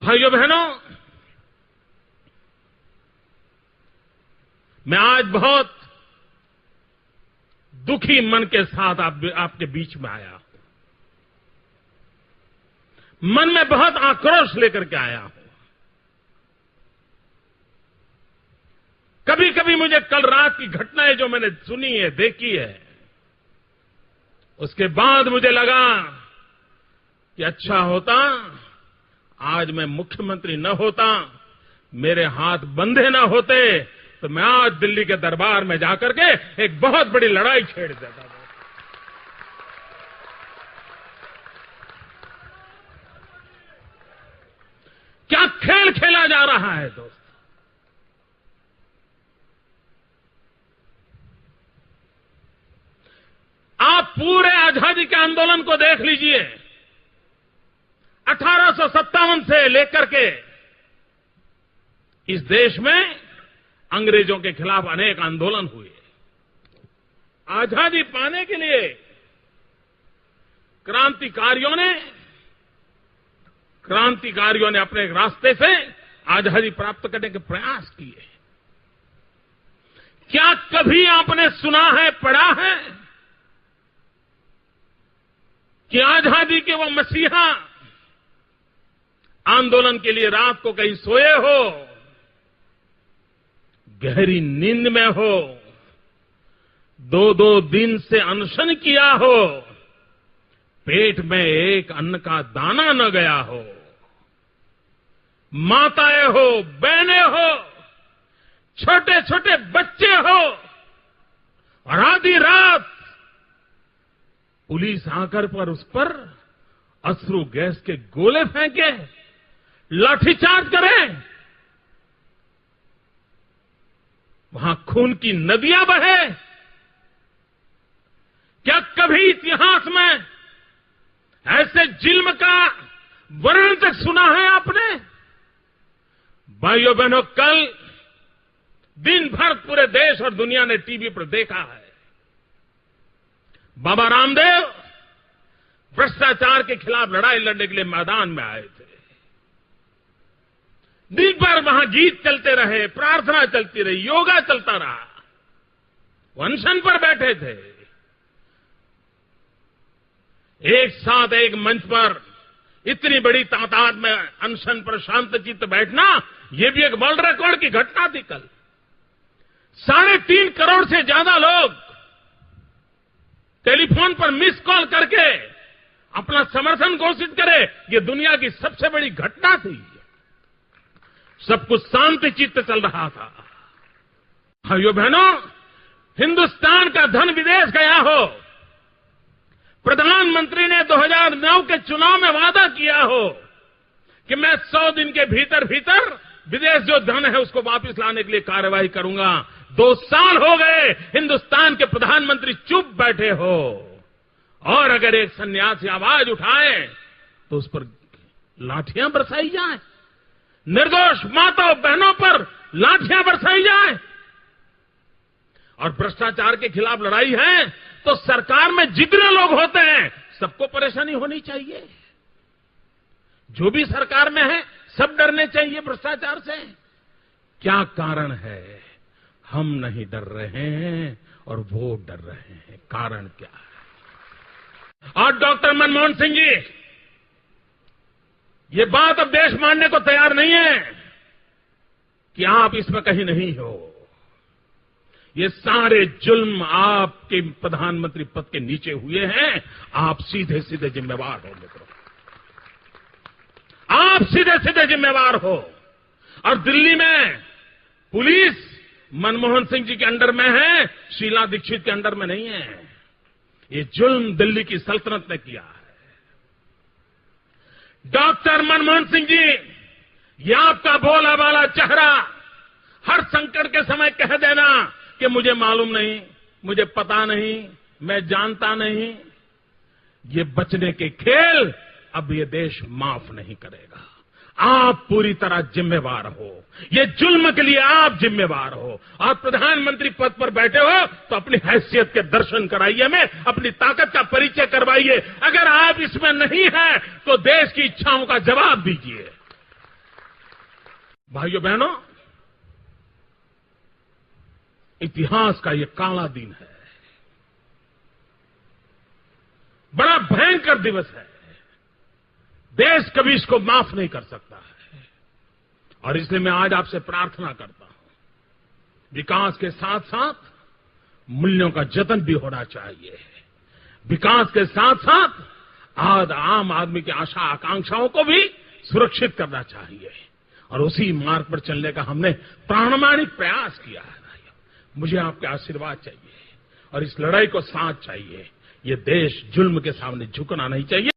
भाइयों बहनों, मैं आज बहुत दुखी मन के साथ आपके बीच में आया हूं। मन में बहुत आक्रोश लेकर के आया हूं। कभी कभी मुझे कल रात की घटनाएं जो मैंने सुनी है, देखी है, उसके बाद मुझे लगा कि अच्छा होता आज मैं मुख्यमंत्री न होता, मेरे हाथ बंधे न होते, तो मैं आज दिल्ली के दरबार में जाकर के एक बहुत बड़ी लड़ाई छेड़ देता था। क्या खेल खेला जा रहा है दोस्त। आप पूरे आजादी के आंदोलन को देख लीजिए। 1857 से लेकर के इस देश में अंग्रेजों के खिलाफ अनेक आंदोलन हुए। आजादी पाने के लिए क्रांतिकारियों ने अपने रास्ते से आजादी प्राप्त करने के प्रयास किए। क्या कभी आपने सुना है, पढ़ा है कि आजादी के वो मसीहा आंदोलन के लिए रात को कहीं सोए हो, गहरी नींद में हो, 2-2 दिन से अनशन किया हो, पेट में एक अन्न का दाना न गया हो, माताएं हो, बहनें हो, छोटे छोटे बच्चे हो, और आधी रात पुलिस आकर पर उस पर अश्रु गैस के गोले फेंके, लाठीचार्ज करें, वहां खून की नदियां बहे। क्या कभी इतिहास में ऐसे जुल्म का वर्णन तक सुना है आपने? भाइयों बहनों, कल दिन भर पूरे देश और दुनिया ने टीवी पर देखा है, बाबा रामदेव भ्रष्टाचार के खिलाफ लड़ाई लड़ने के लिए मैदान में आए थे। दिन भर वहां गीत चलते रहे, प्रार्थना चलती रही, योगा चलता रहा, वो अनशन पर बैठे थे। एक साथ एक मंच पर इतनी बड़ी तादाद में अनशन पर शांतचित्त बैठना, यह भी एक वर्ल्ड रिकॉर्ड की घटना थी। कल 3.5 करोड़ से ज्यादा लोग टेलीफोन पर मिस कॉल करके अपना समर्थन घोषित करे, यह दुनिया की सबसे बड़ी घटना थी। सब कुछ शांति चित्त चल रहा था। भाइयों बहनों, हिंदुस्तान का धन विदेश गया हो, प्रधानमंत्री ने 2009 के चुनाव में वादा किया हो कि मैं 100 दिन के भीतर भीतर विदेश जो धन है उसको वापस लाने के लिए कार्रवाई करूंगा। 2 साल हो गए, हिंदुस्तान के प्रधानमंत्री चुप बैठे हो, और अगर एक सन्यासी आवाज उठाए तो उस पर लाठियां बरसाई जाए, निर्दोष माताओं बहनों पर लाठियां बरसाई जाए। और भ्रष्टाचार के खिलाफ लड़ाई है तो सरकार में जितने लोग होते हैं सबको परेशानी होनी चाहिए। जो भी सरकार में है सब डरने चाहिए भ्रष्टाचार से। क्या कारण है? हम नहीं डर रहे हैं और वो डर रहे हैं। कारण क्या है? और डॉक्टर मनमोहन सिंह जी, ये बात अब देश मानने को तैयार नहीं है कि आप इसमें कहीं नहीं हो। ये सारे जुल्म आपके प्रधानमंत्री पद के नीचे हुए हैं। आप सीधे सीधे जिम्मेवार हो मित्रों, आप सीधे सीधे जिम्मेवार हो। और दिल्ली में पुलिस मनमोहन सिंह जी के अंडर में है, शीला दीक्षित के अंडर में नहीं है। ये जुल्म दिल्ली की सल्तनत ने किया है। डॉक्टर मनमोहन सिंह जी, ये आपका भोला भाला चेहरा हर संकट के समय कह देना कि मुझे मालूम नहीं, मुझे पता नहीं, मैं जानता नहीं, ये बचने के खेल अब ये देश माफ नहीं करेगा। आप पूरी तरह जिम्मेवार हो, ये जुल्म के लिए आप जिम्मेवार हो। और प्रधानमंत्री पद पर बैठे हो तो अपनी हैसियत के दर्शन कराइए, हमें अपनी ताकत का परिचय करवाइए। अगर आप इसमें नहीं हैं तो देश की इच्छाओं का जवाब दीजिए। भाइयों बहनों, इतिहास का ये काला दिन है, बड़ा भयंकर दिवस है। देश कभी इसको माफ नहीं कर सकता है। और इसलिए मैं आज आपसे प्रार्थना करता हूं, विकास के साथ साथ मूल्यों का जतन भी होना चाहिए। विकास के साथ साथ आम आदमी की आशा आकांक्षाओं को भी सुरक्षित करना चाहिए। और उसी मार्ग पर चलने का हमने प्रामाणिक प्रयास किया है। मुझे आपके आशीर्वाद चाहिए और इस लड़ाई को साथ चाहिए। ये देश जुल्म के सामने झुकना नहीं चाहिए।